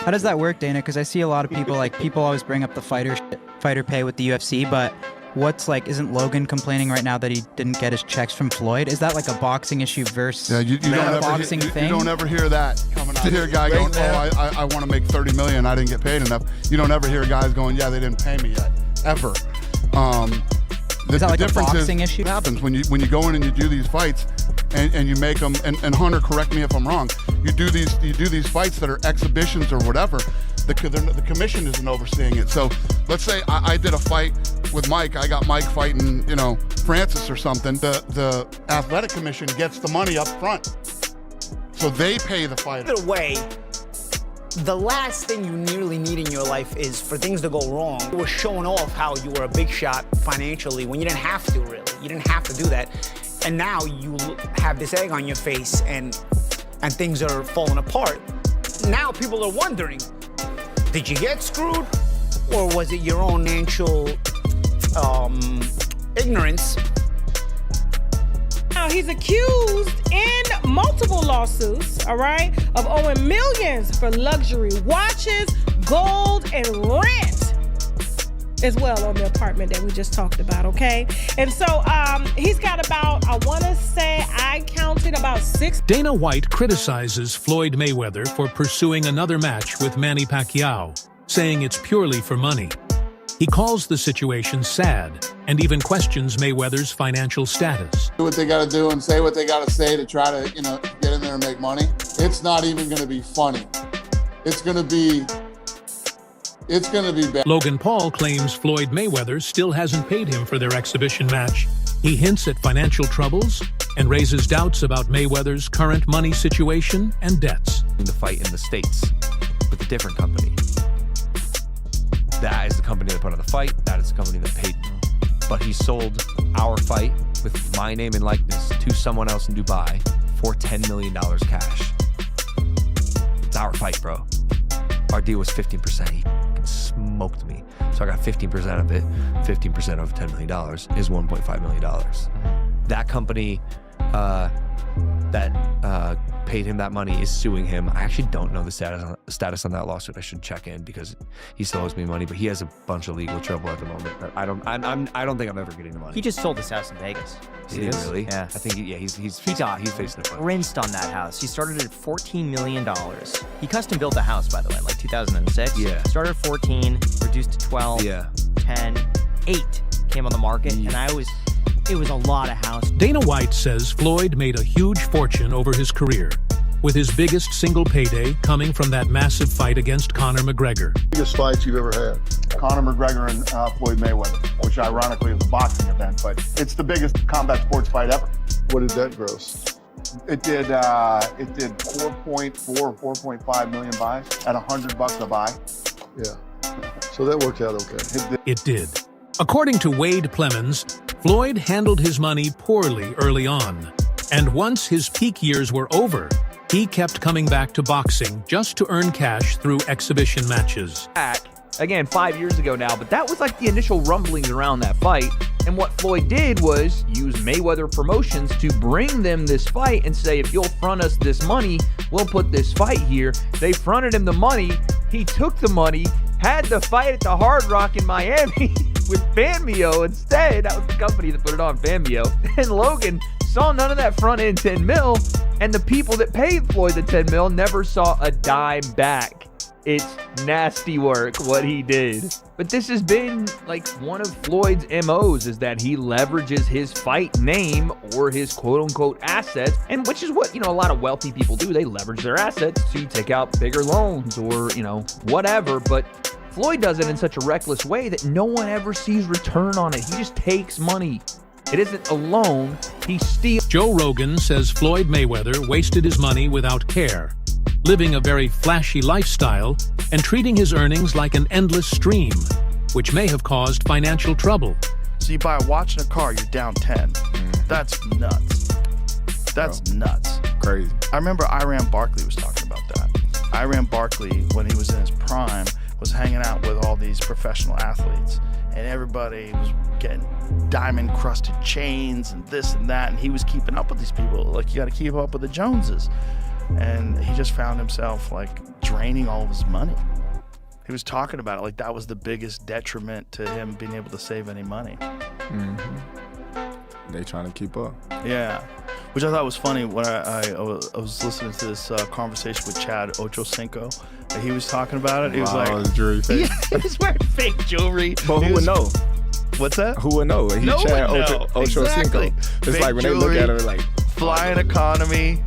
How does that work, Dana? Because I see a lot of people, like, people always bring up the fighter pay with the UFC, but what's, like, isn't Logan complaining right now that he didn't get his checks from Floyd? Is that like a boxing issue versus you don't boxing thing? You don't ever hear that coming out. You hear a guy going, I want to make $30 million, I didn't get paid enough. You don't ever hear guys going, yeah, they didn't pay me yet, ever. Is that like a boxing issue? What happens when you go in and you do these fights and you make them, and Hunter, correct me if I'm wrong, you do these fights that are exhibitions or whatever, the commission isn't overseeing it. So let's say I did a fight with Mike, I got Mike fighting, Francis or something, the athletic commission gets the money up front. So they pay the fighter. Either way, the last thing you nearly need in your life is for things to go wrong. You were showing off how you were a big shot financially when you didn't have to, really. You didn't have to do that. And now you have this egg on your face and things are falling apart. Now people are wondering, did you get screwed? Or was it your own natural ignorance? Now, he's accused in multiple lawsuits, all right, of owing millions for luxury watches, gold, and rent as well on the apartment that we just talked about, okay? And so he's got about, I want to say, I counted about 6. Dana White criticizes Floyd Mayweather for pursuing another match with Manny Pacquiao, saying it's purely for money. He calls the situation sad and even questions Mayweather's financial status. Do what they got to do and say what they got to say to try to, get in there and make money. It's not even going to be funny. It's going to be bad. Logan Paul claims Floyd Mayweather still hasn't paid him for their exhibition match. He hints at financial troubles and raises doubts about Mayweather's current money situation and debts. The fight in the States with a different company. That is the company that put on the fight. That is the company that paid me. But he sold our fight with my name and likeness to someone else in Dubai for $10 million cash. It's our fight, bro. Our deal was 15%. He smoked me. So I got 15% of it. 15% of $10 million is $1.5 million. That company that paid him that money is suing him. I actually don't know the status on that lawsuit. I should check in because he still owes me money, but he has a bunch of legal trouble at the moment. I don't think I'm ever getting the money. He just sold his house in Vegas. Did he really? Yeah. I think he's facing a rinsed on that house. He started at $14 million. He custom built the house, by the way, like 2006. Yeah. Started at 14, reduced to 12, 10, 8 came on the market, and it was a lot of house. Dana White says Floyd made a huge fortune over his career, with his biggest single payday coming from that massive fight against Conor McGregor. Biggest fights you've ever had? Conor McGregor and Floyd Mayweather, which ironically is a boxing event, but it's the biggest combat sports fight ever. What did that gross? It did 4.4, 4.5 million buys at $100 a buy. Yeah, so that worked out okay. It did. According to Wade Plemons, Floyd handled his money poorly early on, and once his peak years were over, he kept coming back to boxing just to earn cash through exhibition matches. Again, 5 years ago now, but that was like the initial rumblings around that fight. And what Floyd did was use Mayweather Promotions to bring them this fight and say, if you'll front us this money, we'll put this fight here. They fronted him the money. He took the money, had the fight at the Hard Rock in Miami with Fanmio instead. That was the company that put it on, Fanmio. And Logan saw none of that front end 10 mil, and the people that paid Floyd the 10 mil never saw a dime back. It's nasty work what he did. But this has been like one of Floyd's MOs, is that he leverages his fight name or his quote unquote assets, and which is what, a lot of wealthy people do. They leverage their assets to take out bigger loans or, whatever. But Floyd does it in such a reckless way that no one ever sees return on it. He just takes money. It isn't a loan, he steals. Joe Rogan says Floyd Mayweather wasted his money without care, living a very flashy lifestyle and treating his earnings like an endless stream, which may have caused financial trouble. So you buy a watch and a car, you're down 10. That's nuts. That's nuts. Crazy. I remember Iran Barkley was talking about that. Iran Barkley, when he was in his prime, was hanging out with all these professional athletes, and everybody was getting diamond-crusted chains and this and that, and he was keeping up with these people. Like, you got to keep up with the Joneses. and he just found himself like draining all of his money. He was talking about it like that was the biggest detriment to him being able to save any money. They trying to keep up. Yeah, which I thought was funny when I was listening to this conversation with Chad Ochocinco. And he was talking about it. He was like, his jewelry fake. Yeah, he was wearing fake jewelry. But who would know? What's that? Who would know? He No Chad one know. Ochocinco. Exactly. It's Fake like when jewelry, they look at him like flying economy.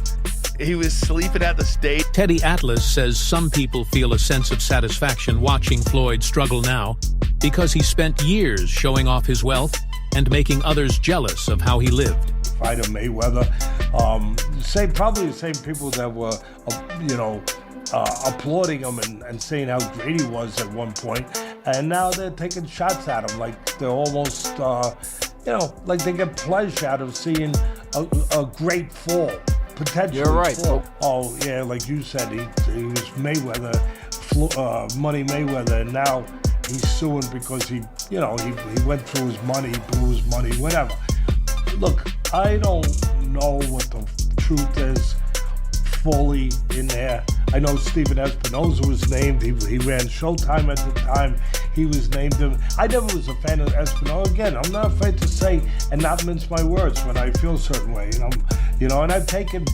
He was sleeping at the state. Teddy Atlas says some people feel a sense of satisfaction watching Floyd struggle now because he spent years showing off his wealth and making others jealous of how he lived. Fighter Mayweather, probably the same people that were, applauding him and saying how great he was at one point, and now they're taking shots at him like they're almost, like they get pleasure out of seeing a great fall. Potentially You're right. fall. Oh yeah, like you said, he was Mayweather, Money Mayweather, and now he's suing because he went through his money, blew his money, whatever. Look, I don't know what the truth is fully in there. I know Steven Espinoza was named. He ran Showtime at the time. He was named him. I never was a fan of Espinoza. Again, I'm not afraid to say and not mince my words when I feel a certain way. And I've taken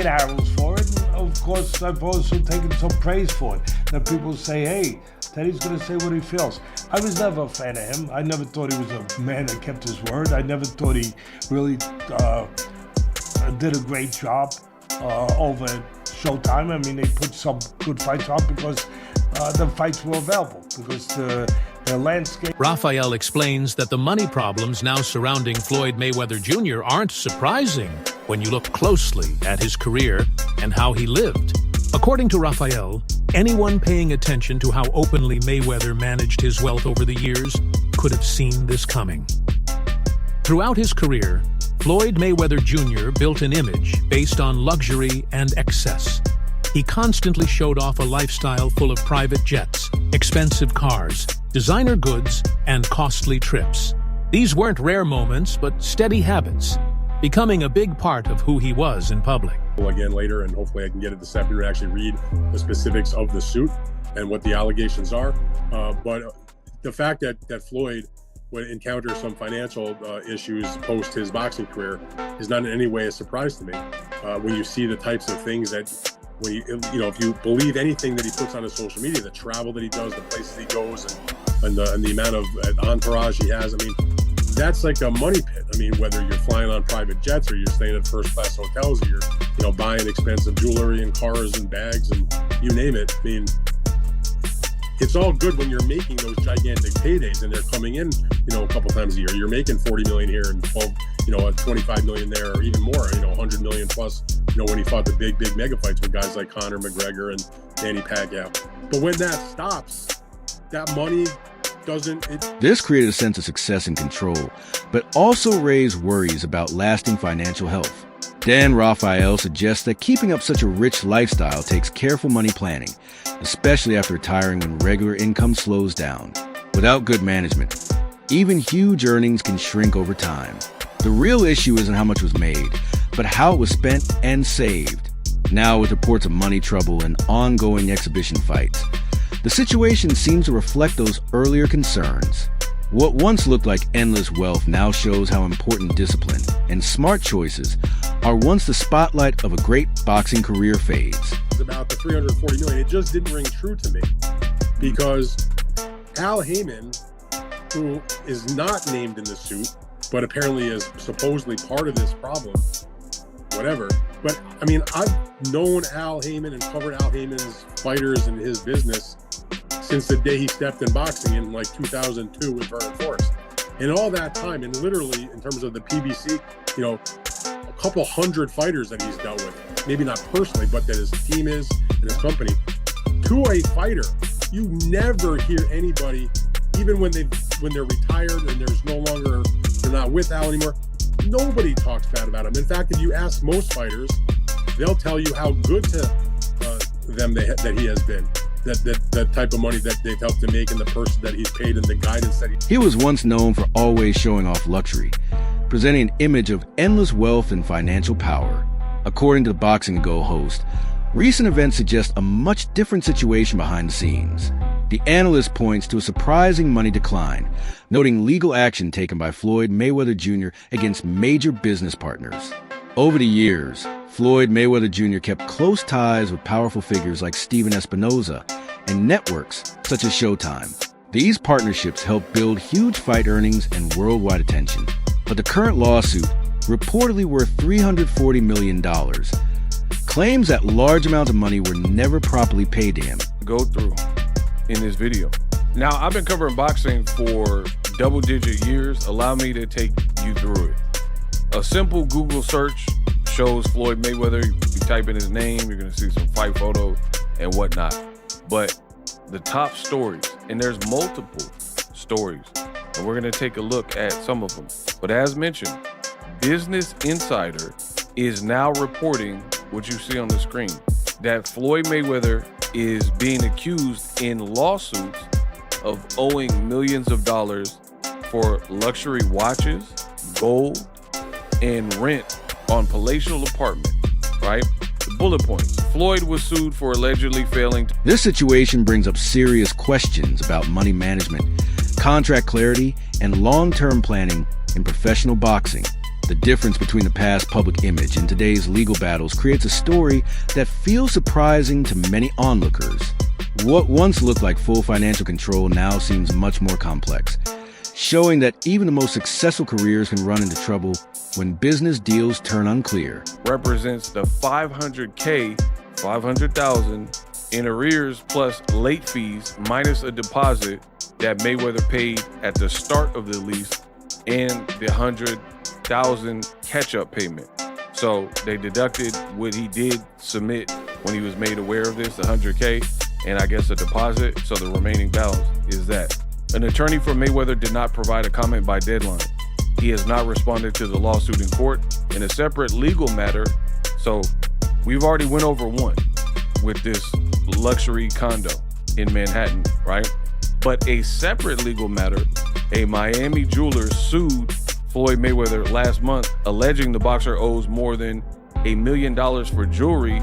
arrows for it. And of course, I've also taken some praise for it. That people say, hey, Teddy's going to say what he feels. I was never a fan of him. I never thought he was a man that kept his word. I never thought he really did a great job over at Showtime. I mean, they put some good fights on because the fights were available, because the landscape. Raphael explains that the money problems now surrounding Floyd Mayweather Jr. aren't surprising when you look closely at his career and how he lived. According to Raphael, anyone paying attention to how openly Mayweather managed his wealth over the years could have seen this coming. Throughout his career, Floyd Mayweather Jr. built an image based on luxury and excess. He constantly showed off a lifestyle full of private jets, expensive cars, designer goods, and costly trips. These weren't rare moments, but steady habits, becoming a big part of who he was in public. Again later, and hopefully I can get it this afternoon to actually read the specifics of the suit and what the allegations are. But the fact that Floyd would encounter some financial issues post his boxing career is not in any way a surprise to me. When you see the types of things that, if you believe anything that he puts on his social media, the travel that he does, the places he goes, and the amount of entourage he has, I mean, that's like a money pit. I mean, whether you're flying on private jets or you're staying at first-class hotels, or you're, buying expensive jewelry and cars and bags and you name it. I mean, it's all good when you're making those gigantic paydays and they're coming in, a couple times a year. You're making 40 million here and 25 million there, or even more, 100 million plus, when he fought the big mega fights with guys like Conor McGregor and Manny Pacquiao. But when that stops, that money doesn't. This created a sense of success and control, but also raised worries about lasting financial health. Dan Raphael suggests that keeping up such a rich lifestyle takes careful money planning, especially after retiring when regular income slows down. Without good management, even huge earnings can shrink over time. The real issue isn't how much was made, but how it was spent and saved. Now, with reports of money trouble and ongoing exhibition fights, the situation seems to reflect those earlier concerns. What once looked like endless wealth now shows how important discipline and smart choices are once the spotlight of a great boxing career fades. About the 340 million, it just didn't ring true to me, because Al Heyman, who is not named in the suit, but apparently is supposedly part of this problem, whatever. But I mean, I've known Al Heyman and covered Al Heyman's fighters and his business since the day he stepped in boxing in like 2002 with Vernon Forrest. And all that time, and literally in terms of the PBC, a couple hundred fighters that he's dealt with, maybe not personally, but that his team is and his company. To a fighter, you never hear anybody, even when they're retired and they're not with Al anymore, nobody talks bad about him. In fact, if you ask most fighters, they'll tell you how good to them that he has been. That type of money that they've helped to make, and the person that he's paid, and the guidance that he was once known for always showing off luxury, presenting an image of endless wealth and financial power. According to the Boxing Go host, recent events suggest a much different situation behind the scenes. The analyst points to a surprising money decline, noting legal action taken by Floyd Mayweather Jr. against major business partners. Over the years, Floyd Mayweather Jr. kept close ties with powerful figures like Steven Espinoza and networks such as Showtime. These partnerships helped build huge fight earnings and worldwide attention. But the current lawsuit, reportedly worth $340 million, claims that large amounts of money were never properly paid to him. Go through in this video. Now, I've been covering boxing for double-digit years. Allow me to take you through it. A simple Google search shows Floyd Mayweather. You type in his name, you're gonna see some fight photos and whatnot. But the top stories, and there's multiple stories, and we're gonna take a look at some of them. But as mentioned, Business Insider is now reporting what you see on the screen, that Floyd Mayweather is being accused in lawsuits of owing millions of dollars for luxury watches, gold, and rent on palatial apartment, right? The bullet points. Floyd was sued for allegedly failing. This situation brings up serious questions about money management, contract clarity, and long-term planning in professional boxing. The difference between the past public image and today's legal battles creates a story that feels surprising to many onlookers. What once looked like full financial control now seems much more complex, showing that even the most successful careers can run into trouble when business deals turn unclear. Represents the $500K, $500,000 in arrears plus late fees minus a deposit that Mayweather paid at the start of the lease and the $100,000 catch-up payment. So they deducted what he did submit when he was made aware of this, the $100K, and I guess a deposit. So the remaining balance is that. An attorney for Mayweather did not provide a comment by deadline. He has not responded to the lawsuit in court in a separate legal matter. So we've already went over one with this luxury condo in Manhattan, right? But a separate legal matter, a Miami jeweler sued Floyd Mayweather last month, alleging the boxer owes more than $1 million for jewelry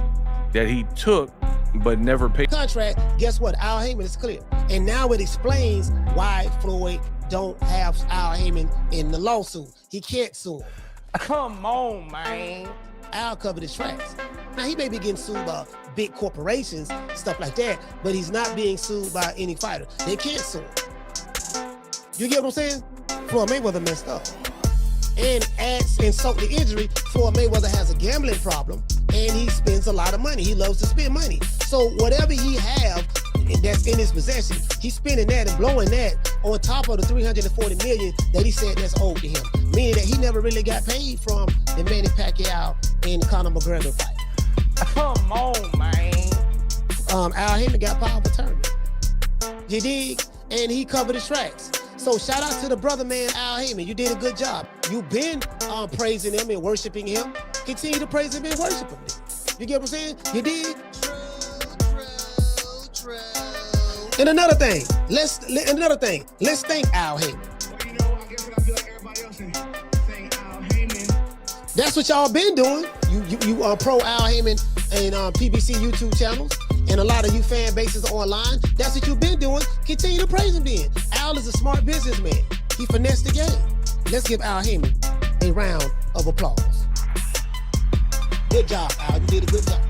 that he took but never paid. Contract, guess what? Al Heyman is clear. And now it explains why Floyd don't have Al Heyman in the lawsuit. He can't sue him. Come on, man. Al covered his tracks. Now, he may be getting sued by big corporations, stuff like that, but he's not being sued by any fighter. They can't sue him. You get what I'm saying? Floyd Mayweather messed up. And adds insult to injury, Floyd Mayweather has a gambling problem, and he spends a lot of money. He loves to spend money. So whatever he have that's in his possession, he's spending that and blowing that on top of the $340 million that he said that's owed to him. Meaning that he never really got paid from the Manny Pacquiao and the Conor McGregor fight. Come on, man. Al Heyman got power of attorney. You dig? And he covered his tracks. So shout out to the brother man, Al Heyman. You did a good job. You've been praising him and worshiping him. Continue to praise him and worship him. You get what I'm saying? You did? And another thing, let's thank Al Heyman. Well, you know, I guess I feel like everybody else and thank Al Heyman. That's what y'all been doing. You pro Al Heyman and PBC YouTube channels. And a lot of you fan bases online. That's what you've been doing. Continue to praise him then. Al is a smart businessman. He finessed the game. Let's give Al Heyman a round of applause. Good job, Al. You did a good job.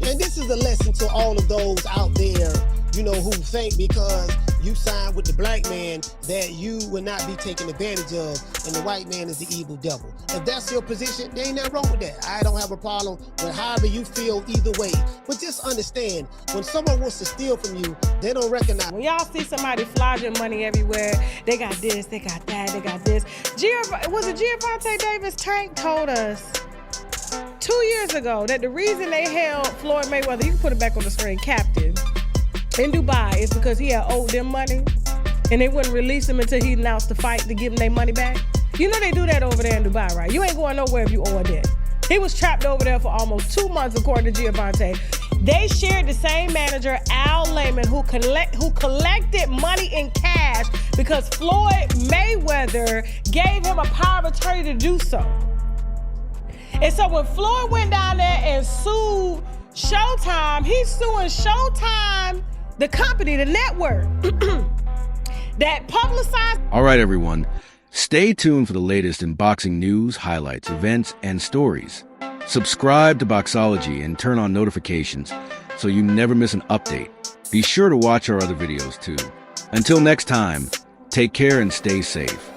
And this is a lesson to all of those out there, you know, who think because you signed with the black man that you will not be taken advantage of and the white man is the evil devil. If that's your position, there ain't nothing wrong with that. I don't have a problem with however you feel either way. But just understand, when someone wants to steal from you, they don't recognize. When y'all see somebody flogging money everywhere, they got this, they got that, they got this. Was it Gervonta Davis? Tank told us 2 years ago that the reason they held Floyd Mayweather, you can put it back on the screen, captive in Dubai is because he had owed them money and they wouldn't release him until he announced the fight to give them their money back. You know they do that over there in Dubai, right? You ain't going nowhere if you owe a debt. He was trapped over there for almost 2 months, according to Giovanni. They shared the same manager, Al Layman, who collected money in cash because Floyd Mayweather gave him a power of attorney to do so. And so when Floyd went down there and sued Showtime, he's suing Showtime, the company, the network, that publicized. All right, everyone. Stay tuned for the latest in boxing news, highlights, events, and stories. Subscribe to Boxology and turn on notifications so you never miss an update. Be sure to watch our other videos too. Until next time, take care and stay safe.